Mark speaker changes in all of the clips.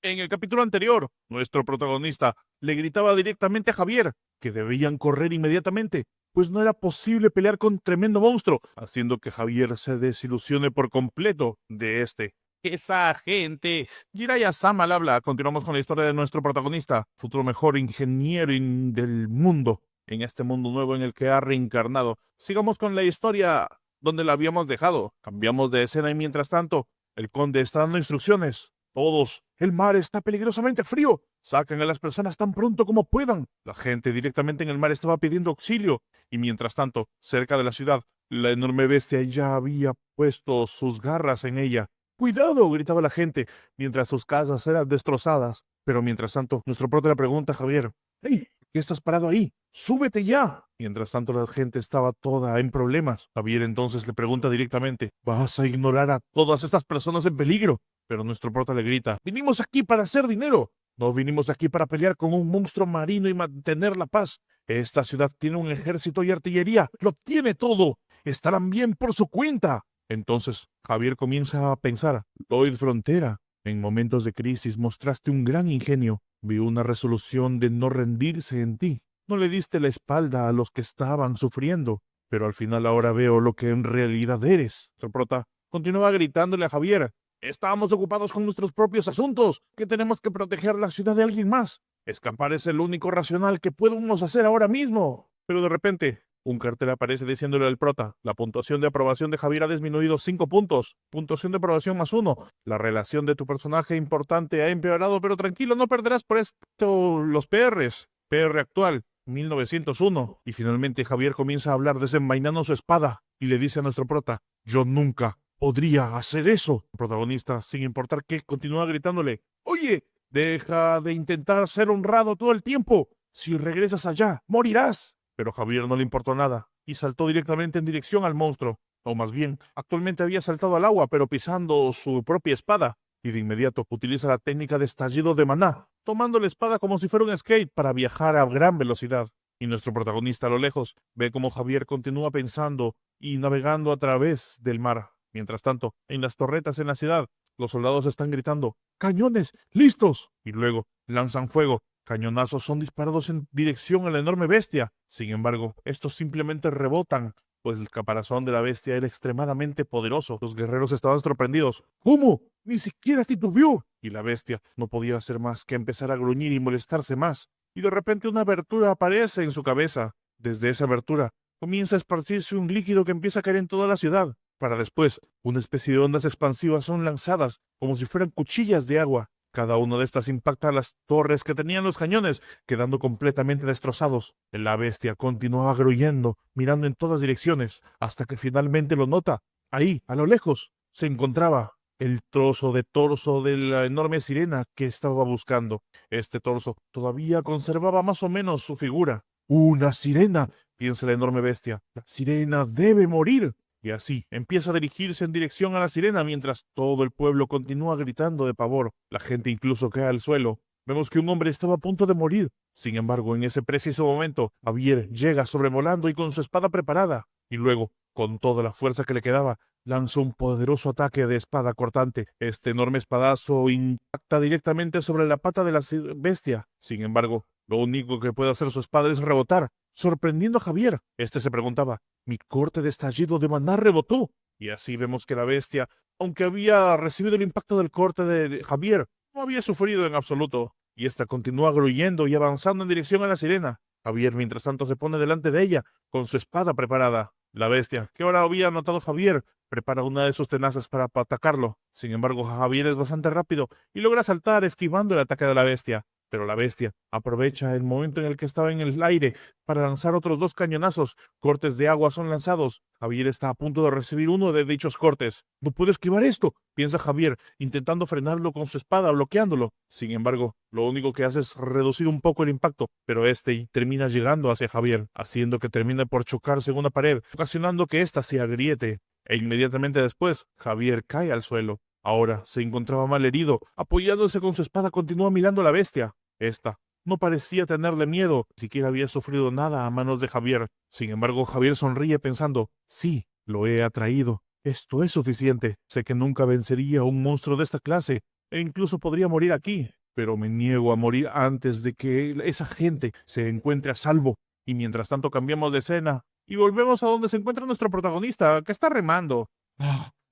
Speaker 1: En el capítulo anterior, nuestro protagonista le gritaba directamente a Javier que debían correr inmediatamente, pues no era posible pelear con tremendo monstruo, haciendo que Javier se desilusione por completo de este. Esa gente. Jiraiya Sama al habla. Continuamos con la historia de nuestro protagonista, futuro mejor ingeniero del mundo, en este mundo nuevo en el que ha reencarnado. Sigamos con la historia donde la habíamos dejado. Cambiamos de escena y mientras tanto, el conde está dando instrucciones. Todos, el mar está peligrosamente frío. Saquen a las personas tan pronto como puedan. La gente directamente en el mar estaba pidiendo auxilio. Y mientras tanto, cerca de la ciudad, la enorme bestia ya había puesto sus garras en ella. ¡Cuidado! Gritaba la gente, mientras sus casas eran destrozadas. Pero mientras tanto, nuestro prota le pregunta a Javier: ¡Hey! ¿Qué estás parado ahí? ¡Súbete ya! Mientras tanto, la gente estaba toda en problemas. Javier entonces le pregunta directamente: ¿vas a ignorar a todas estas personas en peligro? Pero nuestro prota le grita: vinimos aquí para hacer dinero. No vinimos aquí para pelear con un monstruo marino y mantener la paz. Esta ciudad tiene un ejército y artillería. Lo tiene todo. Estarán bien por su cuenta. Entonces, Javier comienza a pensar: Lloyd Frontera, en momentos de crisis mostraste un gran ingenio. Vi una resolución de no rendirse en ti. No le diste la espalda a los que estaban sufriendo. Pero al final ahora veo lo que en realidad eres. El prota continuaba gritándole a Javier: estábamos ocupados con nuestros propios asuntos, que tenemos que proteger la ciudad de alguien más. Escapar es el único racional que podemos hacer ahora mismo. Pero de repente, un cartel aparece diciéndole al prota: la puntuación de aprobación de Javier ha disminuido 5 puntos. Puntuación de aprobación +1. La relación de tu personaje importante ha empeorado, pero tranquilo, no perderás por esto los PRs. PR actual, 1901. Y finalmente Javier comienza a hablar desenvainando su espada y le dice a nuestro prota: yo nunca podría hacer eso. El protagonista, sin importar qué, continúa gritándole: oye, deja de intentar ser honrado todo el tiempo. Si regresas allá, morirás. Pero Javier no le importó nada y saltó directamente en dirección al monstruo. O más bien, actualmente había saltado al agua, pero pisando su propia espada. Y de inmediato utiliza la técnica de estallido de maná, tomando la espada como si fuera un skate para viajar a gran velocidad. Y nuestro protagonista a lo lejos ve cómo Javier continúa pensando y navegando a través del mar. Mientras tanto, en las torretas en la ciudad, los soldados están gritando: ¡cañones, listos! Y luego lanzan fuego. Cañonazos son disparados en dirección a la enorme bestia. Sin embargo, estos simplemente rebotan, pues el caparazón de la bestia era extremadamente poderoso. Los guerreros estaban sorprendidos. ¿Cómo? Ni siquiera titubeó. Y la bestia no podía hacer más que empezar a gruñir y molestarse más. Y de repente una abertura aparece en su cabeza. Desde esa abertura comienza a esparcirse un líquido que empieza a caer en toda la ciudad. Para después, una especie de ondas expansivas son lanzadas, como si fueran cuchillas de agua. Cada una de estas impacta las torres que tenían los cañones, quedando completamente destrozados. La bestia continuaba gruñendo, mirando en todas direcciones, hasta que finalmente lo nota. Ahí, a lo lejos, se encontraba el trozo de torso de la enorme sirena que estaba buscando. Este torso todavía conservaba más o menos su figura. ¡Una sirena!, piensa la enorme bestia. ¡La sirena debe morir! Y así empieza a dirigirse en dirección a la sirena mientras todo el pueblo continúa gritando de pavor. La gente incluso cae al suelo. Vemos que un hombre estaba a punto de morir. Sin embargo, en ese preciso momento, Javier llega sobrevolando y con su espada preparada. Y luego, con toda la fuerza que le quedaba, lanza un poderoso ataque de espada cortante. Este enorme espadazo impacta directamente sobre la pata de la bestia. Sin embargo, lo único que puede hacer su espada es rebotar, sorprendiendo a Javier. Este se preguntaba: mi corte de estallido de maná rebotó. Y así vemos que la bestia, aunque había recibido el impacto del corte de Javier, no había sufrido en absoluto. Y ésta continúa gruñendo y avanzando en dirección a la sirena. Javier, mientras tanto, se pone delante de ella, con su espada preparada. La bestia, que ahora había notado Javier, prepara una de sus tenazas para atacarlo. Sin embargo, Javier es bastante rápido y logra saltar esquivando el ataque de la bestia. Pero la bestia aprovecha el momento en el que estaba en el aire para lanzar otros 2 cañonazos. Cortes de agua son lanzados. Javier está a punto de recibir uno de dichos cortes. No puedo esquivar esto, piensa Javier, intentando frenarlo con su espada, bloqueándolo. Sin embargo, lo único que hace es reducir un poco el impacto, pero este termina llegando hacia Javier, haciendo que termine por chocarse en una pared, ocasionando que ésta se agriete. E inmediatamente después, Javier cae al suelo. Ahora se encontraba mal herido. Apoyándose con su espada, continúa mirando a la bestia. Esta no parecía tenerle miedo, ni siquiera había sufrido nada a manos de Javier. Sin embargo, Javier sonríe pensando: sí, lo he atraído. Esto es suficiente. Sé que nunca vencería a un monstruo de esta clase, e incluso podría morir aquí. pero me niego a morir antes de que esa gente se encuentre a salvo. Y mientras tanto cambiamos de escena y volvemos a donde se encuentra nuestro protagonista, que está remando.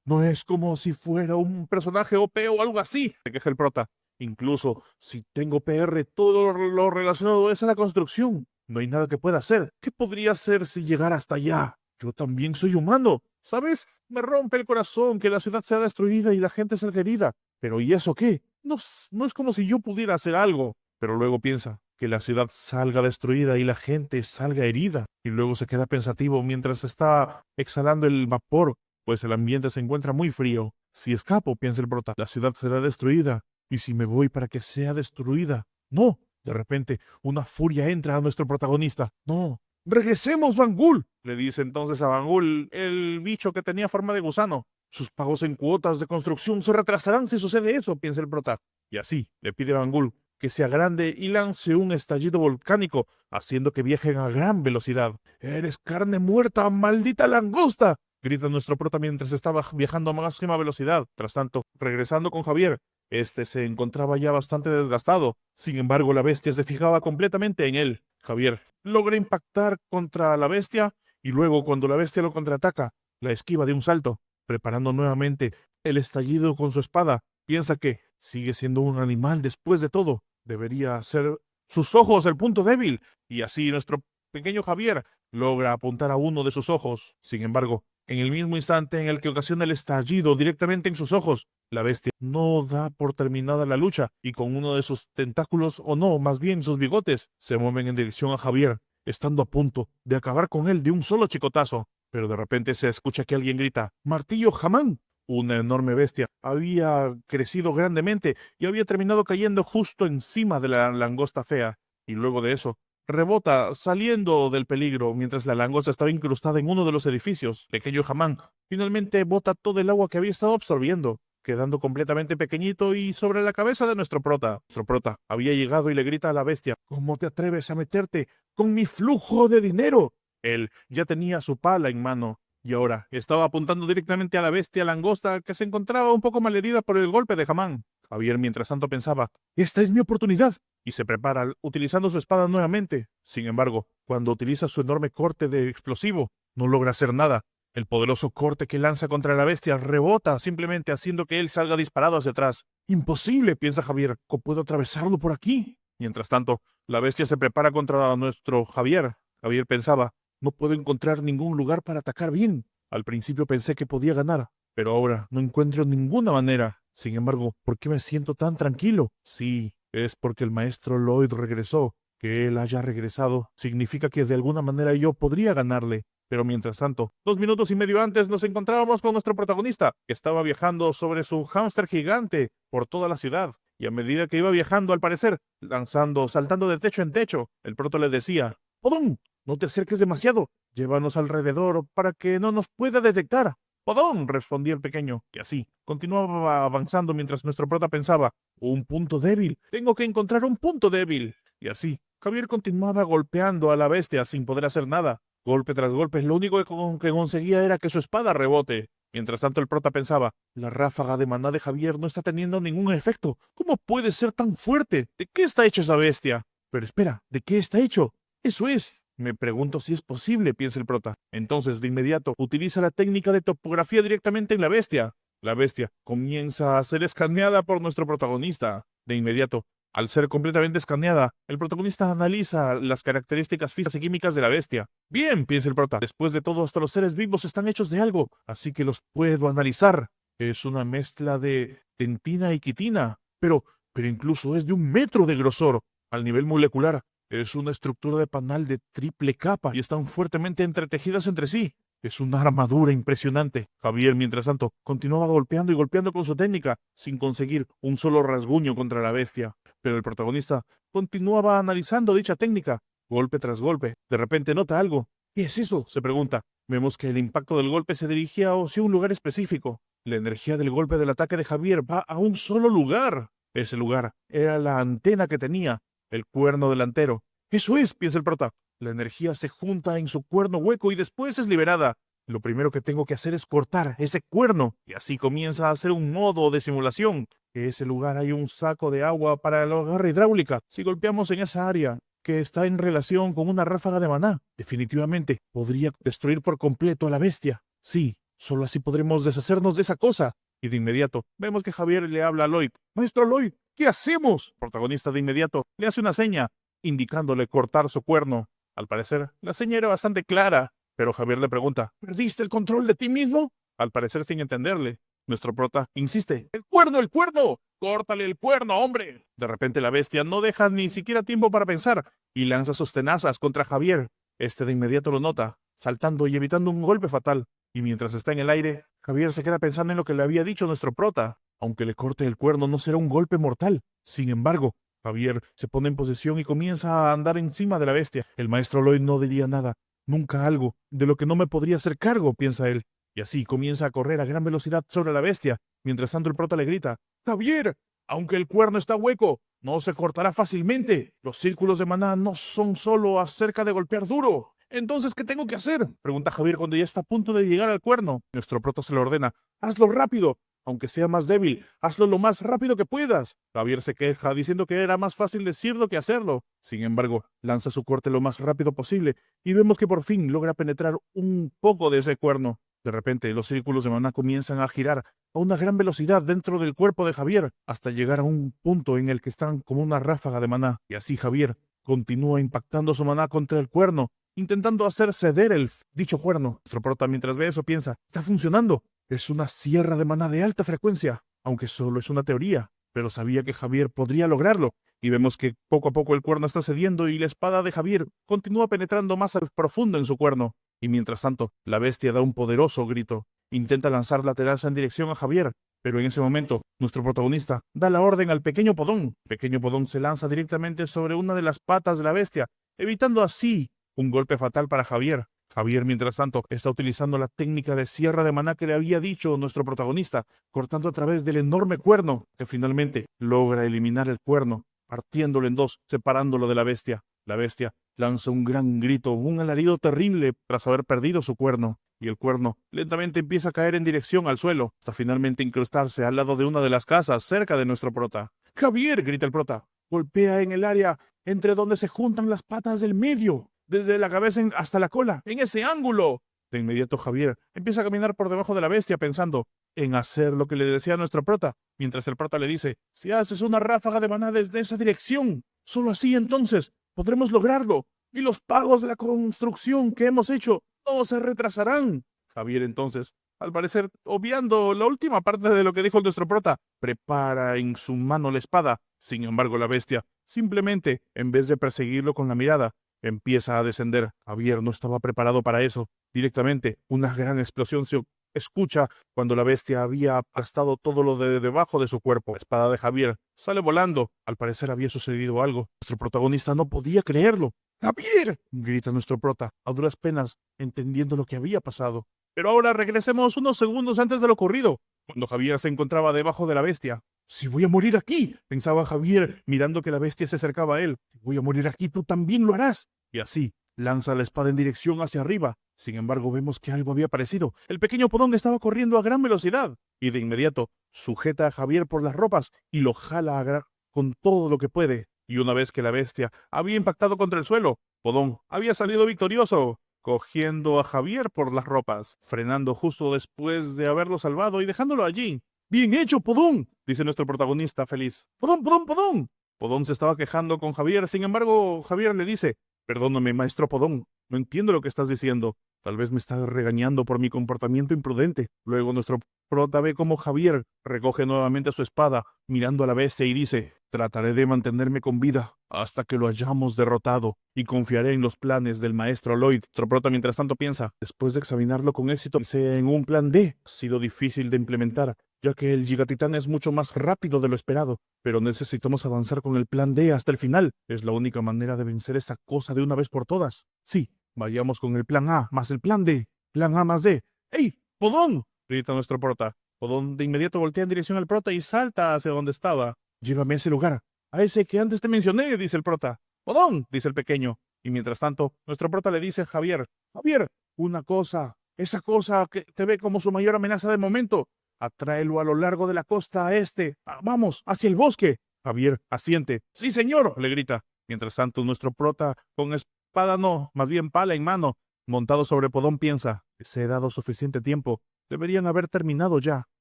Speaker 1: No es como si fuera un personaje OP o algo así, se queja el prota. Incluso si tengo PR, todo lo relacionado es a la construcción. No hay nada que pueda hacer. ¿Qué podría hacer si llegara hasta allá? Yo también soy humano, ¿sabes? Me rompe el corazón que la ciudad sea destruida y la gente sea herida. Pero ¿y eso qué? No es como si yo pudiera hacer algo. Pero luego piensa que la ciudad salga destruida y la gente salga herida. Y luego se queda pensativo mientras está exhalando el vapor, pues el ambiente se encuentra muy frío. Si escapo, piensa el prota, la ciudad será destruida. ¿Y si me voy para que sea destruida? No. De repente, una furia entra a nuestro protagonista. No. ¡Regresemos, Bangul! Le dice entonces a Bangul, el bicho que tenía forma de gusano. Sus pagos en cuotas de construcción se retrasarán si sucede eso, piensa el prota. Y así, le pide a Bangul que se agrande y lance un estallido volcánico, haciendo que viajen a gran velocidad. ¡Eres carne muerta, maldita langosta!, grita nuestro prota mientras estaba viajando a máxima velocidad. Tras tanto, regresando con Javier, este se encontraba ya bastante desgastado. Sin embargo, la bestia se fijaba completamente en él. Javier logra impactar contra la bestia y luego, cuando la bestia lo contraataca, la esquiva de un salto, preparando nuevamente el estallido con su espada. Piensa que sigue siendo un animal después de todo. Debería ser sus ojos el punto débil. Y así nuestro pequeño Javier logra apuntar a uno de sus ojos. Sin embargo, en el mismo instante en el que ocasiona el estallido directamente en sus ojos, la bestia no da por terminada la lucha y con uno de sus tentáculos, o no, más bien sus bigotes, se mueven en dirección a Javier, estando a punto de acabar con él de un solo chicotazo. Pero de repente se escucha que alguien grita: ¡Martillo Hamán! Una enorme bestia había crecido grandemente y había terminado cayendo justo encima de la langosta fea. Y luego de eso, rebota saliendo del peligro mientras la langosta estaba incrustada en uno de los edificios. Pequeño Hamán finalmente bota todo el agua que había estado absorbiendo, quedando completamente pequeñito y sobre la cabeza de nuestro prota. Nuestro prota había llegado y le grita a la bestia: ¿Cómo te atreves a meterte con mi flujo de dinero? Él ya tenía su pala en mano y ahora estaba apuntando directamente a la bestia langosta que se encontraba un poco malherida por el golpe de Hamán. Javier mientras tanto pensaba: ¡Esta es mi oportunidad! Y se prepara utilizando su espada nuevamente. Sin embargo, cuando utiliza su enorme corte de explosivo, no logra hacer nada. El poderoso corte que lanza contra la bestia rebota, simplemente haciendo que él salga disparado hacia atrás. ¡Imposible!, piensa Javier. ¿Cómo puedo atravesarlo por aquí? Mientras tanto, la bestia se prepara contra nuestro Javier. Javier pensaba: no puedo encontrar ningún lugar para atacar bien. Al principio pensé que podía ganar, pero ahora no encuentro ninguna manera. Sin embargo, ¿por qué me siento tan tranquilo? Sí, es porque el maestro Lloyd regresó. Que él haya regresado significa que de alguna manera yo podría ganarle. Pero mientras tanto, 2 minutos y medio antes nos encontrábamos con nuestro protagonista, que estaba viajando sobre su hámster gigante por toda la ciudad. Y a medida que iba viajando, al parecer, saltando de techo en techo, el proto le decía: ¡Podón! No te acerques demasiado. Llévanos alrededor para que no nos pueda detectar. ¡Podón!, respondía el pequeño, y así continuaba avanzando mientras nuestro prota pensaba: un punto débil. Tengo que encontrar un punto débil. Y así, Javier continuaba golpeando a la bestia sin poder hacer nada. Golpe tras golpe, lo único que conseguía era que su espada rebote. Mientras tanto, el prota pensaba: la ráfaga de maná de Javier no está teniendo ningún efecto. ¿Cómo puede ser tan fuerte? ¿De qué está hecho esa bestia? Pero espera, ¿de qué está hecho? Eso es. Me pregunto si es posible, piensa el prota. Entonces, de inmediato, utiliza la técnica de topografía directamente en la bestia. La bestia comienza a ser escaneada por nuestro protagonista. De inmediato, al ser completamente escaneada, el protagonista analiza las características físicas y químicas de la bestia. Bien, piensa el prota. Después de todo, hasta los seres vivos están hechos de algo, así que los puedo analizar. Es una mezcla de dentina y quitina, pero incluso es de 1 metro de grosor. Al nivel molecular, es una estructura de panal de triple capa y están fuertemente entretejidas entre sí. Es una armadura impresionante. Javier, mientras tanto, continuaba golpeando y golpeando con su técnica, sin conseguir un solo rasguño contra la bestia. Pero el protagonista continuaba analizando dicha técnica, golpe tras golpe. De repente nota algo. ¿Qué es eso?, se pregunta. Vemos que el impacto del golpe se dirigía hacia un lugar específico. La energía del golpe del ataque de Javier va a un solo lugar. Ese lugar era la antena que tenía, el cuerno delantero. Eso es, piensa el prota. La energía se junta en su cuerno hueco y después es liberada. Lo primero que tengo que hacer es cortar ese cuerno. Y así comienza a hacer un modo de simulación. que ese lugar hay un saco de agua para la garra hidráulica. Si golpeamos en esa área que está en relación con una ráfaga de maná, definitivamente podría destruir por completo a la bestia. Sí, solo así podremos deshacernos de esa cosa. Y de inmediato, vemos que Javier le habla a Lloyd. Maestro Lloyd, ¿qué hacemos? El protagonista de inmediato le hace una seña, indicándole cortar su cuerno. Al parecer, la seña era bastante clara, pero Javier le pregunta, ¿perdiste el control de ti mismo? Al parecer sin entenderle. Nuestro prota insiste, ¡el cuerno, el cuerno! ¡Córtale el cuerno, hombre! De repente la bestia no deja ni siquiera tiempo para pensar y lanza sus tenazas contra Javier. Este de inmediato lo nota, saltando y evitando un golpe fatal. Y mientras está en el aire, Javier se queda pensando en lo que le había dicho nuestro prota. Aunque le corte el cuerno no será un golpe mortal. Sin embargo, Javier se pone en posición y comienza a andar encima de la bestia. El maestro Lloyd no diría nada, nunca algo, de lo que no me podría hacer cargo, piensa él. Y así comienza a correr a gran velocidad sobre la bestia. Mientras tanto el prota le grita, Javier, aunque el cuerno está hueco, no se cortará fácilmente. Los círculos de maná no son solo acerca de golpear duro. Entonces, ¿qué tengo que hacer? Pregunta Javier cuando ya está a punto de llegar al cuerno. Nuestro prota se lo ordena, hazlo rápido. Aunque sea más débil, hazlo lo más rápido que puedas. Javier se queja, diciendo que era más fácil decirlo que hacerlo. Sin embargo, lanza su corte lo más rápido posible y vemos que por fin logra penetrar un poco de ese cuerno. De repente, los círculos de maná comienzan a girar a una gran velocidad dentro del cuerpo de Javier, hasta llegar a un punto en el que están como una ráfaga de maná. Y así Javier continúa impactando su maná contra el cuerno, intentando hacer ceder dicho cuerno. Nuestro prota, mientras ve eso, piensa, está funcionando. Es una sierra de maná de alta frecuencia, aunque solo es una teoría, pero sabía que Javier podría lograrlo. Y vemos que poco a poco el cuerno está cediendo y la espada de Javier continúa penetrando más al profundo en su cuerno. Y mientras tanto, la bestia da un poderoso grito. Intenta lanzar la tenaza en dirección a Javier, pero en ese momento, nuestro protagonista da la orden al pequeño Podón. El pequeño Podón se lanza directamente sobre una de las patas de la bestia, evitando así un golpe fatal para Javier. Javier, mientras tanto, está utilizando la técnica de sierra de maná que le había dicho nuestro protagonista, cortando a través del enorme cuerno, que finalmente logra eliminar el cuerno, partiéndolo en dos, separándolo de la bestia. La bestia lanza un gran grito, un alarido terrible tras haber perdido su cuerno, y el cuerno lentamente empieza a caer en dirección al suelo, hasta finalmente incrustarse al lado de una de las casas cerca de nuestro prota. ¡Javier!, grita el prota. Golpea en el área entre donde se juntan las patas del medio, desde la cabeza hasta la cola, en ese ángulo. De inmediato Javier empieza a caminar por debajo de la bestia pensando en hacer lo que le decía nuestro prota, mientras el prota le dice, si haces una ráfaga de maná desde esa dirección, solo así entonces podremos lograrlo, y los pagos de la construcción que hemos hecho no se retrasarán. Javier entonces, al parecer, obviando la última parte de lo que dijo nuestro prota, prepara en su mano la espada. Sin embargo, la bestia, simplemente, en vez de perseguirlo con la mirada, empieza a descender. Javier no estaba preparado para eso. Directamente, una gran explosión se escucha cuando la bestia había aplastado todo lo de debajo de su cuerpo. La espada de Javier sale volando. Al parecer había sucedido algo. Nuestro protagonista no podía creerlo. ¡Javier!, grita nuestro prota, a duras penas, entendiendo lo que había pasado. Pero ahora regresemos unos segundos antes de lo ocurrido, cuando Javier se encontraba debajo de la bestia. Si voy a morir aquí, pensaba Javier, mirando que la bestia se acercaba a él. Si voy a morir aquí, tú también lo harás. Y así, lanza la espada en dirección hacia arriba. Sin embargo, vemos que algo había aparecido. El pequeño Podón estaba corriendo a gran velocidad. Y de inmediato, sujeta a Javier por las ropas y lo jala con todo lo que puede. Y una vez que la bestia había impactado contra el suelo, Podón había salido victorioso, cogiendo a Javier por las ropas, frenando justo después de haberlo salvado y dejándolo allí. ¡Bien hecho, Podón!, dice nuestro protagonista feliz. ¡Podón, Podón, Podón! Podón se estaba quejando con Javier, sin embargo, Javier le dice, perdóname, maestro Podón, no entiendo lo que estás diciendo. Tal vez me estás regañando por mi comportamiento imprudente. Luego nuestro prota ve cómo Javier recoge nuevamente su espada, mirando a la bestia y dice, trataré de mantenerme con vida hasta que lo hayamos derrotado y confiaré en los planes del maestro Lloyd. Nuestro prota mientras tanto piensa, después de examinarlo con éxito, pensé en un plan D. Ha sido difícil de implementar, ya que el Gigatitán es mucho más rápido de lo esperado, pero necesitamos avanzar con el plan D hasta el final. Es la única manera de vencer esa cosa de una vez por todas. Sí, vayamos con el plan A más el plan D. Plan A más D. ¡Ey, Podón!, grita nuestro prota. Podón de inmediato voltea en dirección al prota y salta hacia donde estaba. Llévame a ese lugar, a ese que antes te mencioné, dice el prota. Podón, dice el pequeño. Y mientras tanto, nuestro prota le dice a Javier, Javier, una cosa, esa cosa que te ve como su mayor amenaza de momento, Atráelo a lo largo de la costa este. Vamos, hacia el bosque. Javier asiente. Sí, señor, le grita. Mientras tanto, nuestro prota, con espada no, más bien pala en mano, montado sobre Podón, piensa: les he dado suficiente tiempo. Deberían haber terminado ya.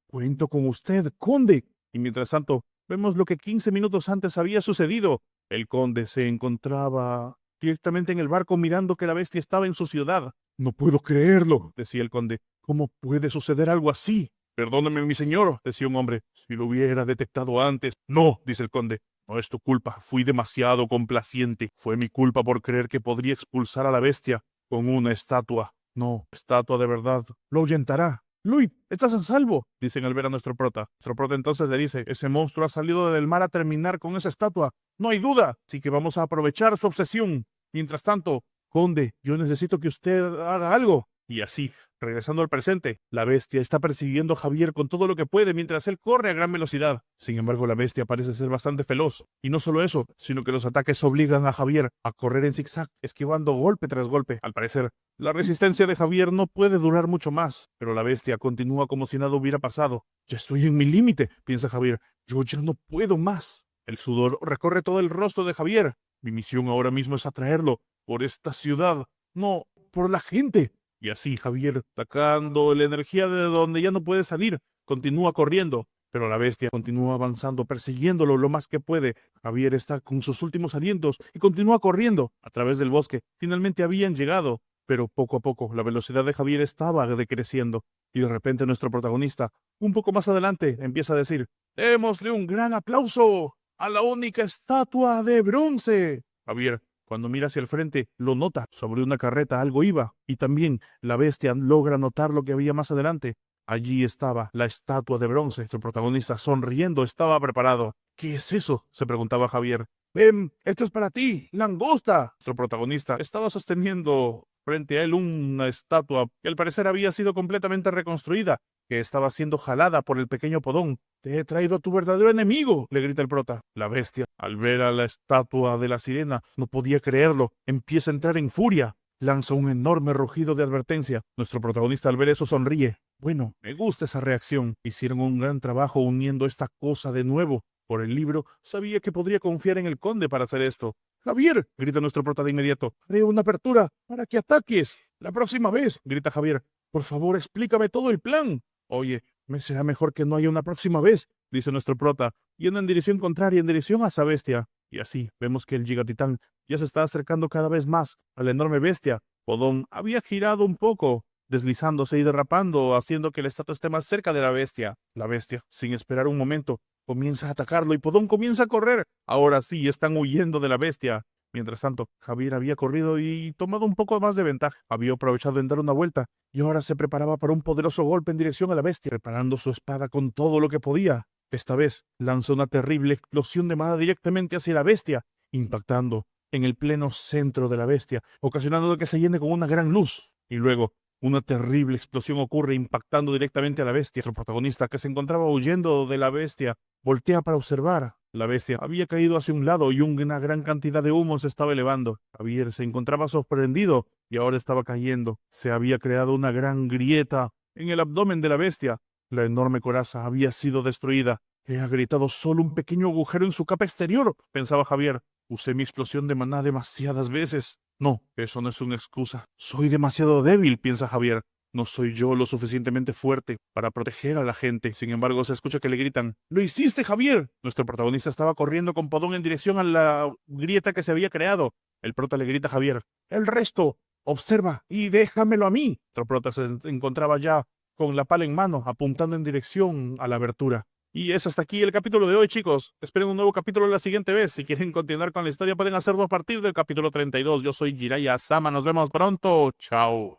Speaker 1: Cuento con usted, conde. Y mientras tanto, vemos lo que 15 minutos antes había sucedido. El conde se encontraba directamente en el barco mirando que la bestia estaba en su ciudad. No puedo creerlo, decía el conde. ¿Cómo puede suceder algo así? Perdóneme, mi señor, decía un hombre. Si lo hubiera detectado antes. No, dice el conde. No es tu culpa. Fui demasiado complaciente. Fue mi culpa por creer que podría expulsar a la bestia con una estatua. No, estatua de verdad. Lo ahuyentará. Luis, estás a salvo, dicen al ver a nuestro prota. Nuestro prota entonces le dice: ese monstruo ha salido del mar a terminar con esa estatua. No hay duda. Así que vamos a aprovechar su obsesión. Mientras tanto, conde, yo necesito que usted haga algo. Y así, regresando al presente, la bestia está persiguiendo a Javier con todo lo que puede mientras él corre a gran velocidad. Sin embargo, la bestia parece ser bastante veloz. Y no solo eso, sino que los ataques obligan a Javier a correr en zigzag, esquivando golpe tras golpe. Al parecer, la resistencia de Javier no puede durar mucho más, pero la bestia continúa como si nada hubiera pasado. Ya estoy en mi límite, piensa Javier. Yo ya no puedo más. El sudor recorre todo el rostro de Javier. Mi misión ahora mismo es atraerlo por esta ciudad, no por la gente. Y así Javier, sacando la energía de donde ya no puede salir, continúa corriendo. Pero la bestia continúa avanzando, persiguiéndolo lo más que puede. Javier está con sus últimos alientos y continúa corriendo a través del bosque. Finalmente habían llegado, pero poco a poco la velocidad de Javier estaba decreciendo. Y de repente nuestro protagonista, un poco más adelante, empieza a decir: démosle un gran aplauso a la única estatua de bronce. Javier, cuando mira hacia el frente, lo nota. Sobre una carreta algo iba. Y también la bestia logra notar lo que había más adelante. Allí estaba la estatua de bronce. Su protagonista, sonriendo, estaba preparado. ¿Qué es eso?, se preguntaba Javier. Ven, esto es para ti, langosta. Nuestro protagonista estaba sosteniendo frente a él una estatua que al parecer había sido completamente reconstruida, que estaba siendo jalada por el pequeño Podón. Te he traído a tu verdadero enemigo, le grita el prota. La bestia, al ver a la estatua de la sirena, no podía creerlo. Empieza a entrar en furia. Lanza un enorme rugido de advertencia. Nuestro protagonista, al ver eso, sonríe. Bueno, me gusta esa reacción. Hicieron un gran trabajo uniendo esta cosa de nuevo. Por el libro, sabía que podría confiar en el conde para hacer esto. Javier, grita nuestro prota de inmediato, haré una apertura para que ataques. La próxima vez, grita Javier. Por favor, explícame todo el plan. Oye, me será mejor que no haya una próxima vez, dice nuestro prota, yendo en dirección contraria, en dirección a esa bestia. Y así, vemos que el gigatitán ya se está acercando cada vez más a la enorme bestia. Podón había girado un poco, deslizándose y derrapando, haciendo que la estatua esté más cerca de la bestia. La bestia, sin esperar un momento, comienza a atacarlo y Podón comienza a correr. Ahora sí, están huyendo de la bestia. Mientras tanto, Javier había corrido y tomado un poco más de ventaja. Había aprovechado en dar una vuelta y ahora se preparaba para un poderoso golpe en dirección a la bestia, preparando su espada con todo lo que podía. Esta vez lanzó una terrible explosión de mana directamente hacia la bestia, impactando en el pleno centro de la bestia, ocasionando que se llene con una gran luz. Y luego, una terrible explosión ocurre impactando directamente a la bestia. Nuestro protagonista, que se encontraba huyendo de la bestia, voltea para observar. La bestia había caído hacia un lado y una gran cantidad de humo se estaba elevando. Javier se encontraba sorprendido y ahora estaba cayendo. Se había creado una gran grieta en el abdomen de la bestia. La enorme coraza había sido destruida. He agrietado solo un pequeño agujero en su capa exterior, pensaba Javier. Usé mi explosión de maná demasiadas veces. No, eso no es una excusa. Soy demasiado débil, piensa Javier. No soy yo lo suficientemente fuerte para proteger a la gente. Sin embargo, se escucha que le gritan: ¡lo hiciste, Javier! Nuestro protagonista estaba corriendo con Podón en dirección a la grieta que se había creado. El prota le grita a Javier: ¡el resto! Observa y déjamelo a mí. Nuestro prota se encontraba ya con la pala en mano, apuntando en dirección a la abertura. Y es hasta aquí el capítulo de hoy, chicos. Esperen un nuevo capítulo la siguiente vez. Si quieren continuar con la historia, pueden hacerlo a partir del capítulo 32. Yo soy Jiraiya Sama. Nos vemos pronto. Chao.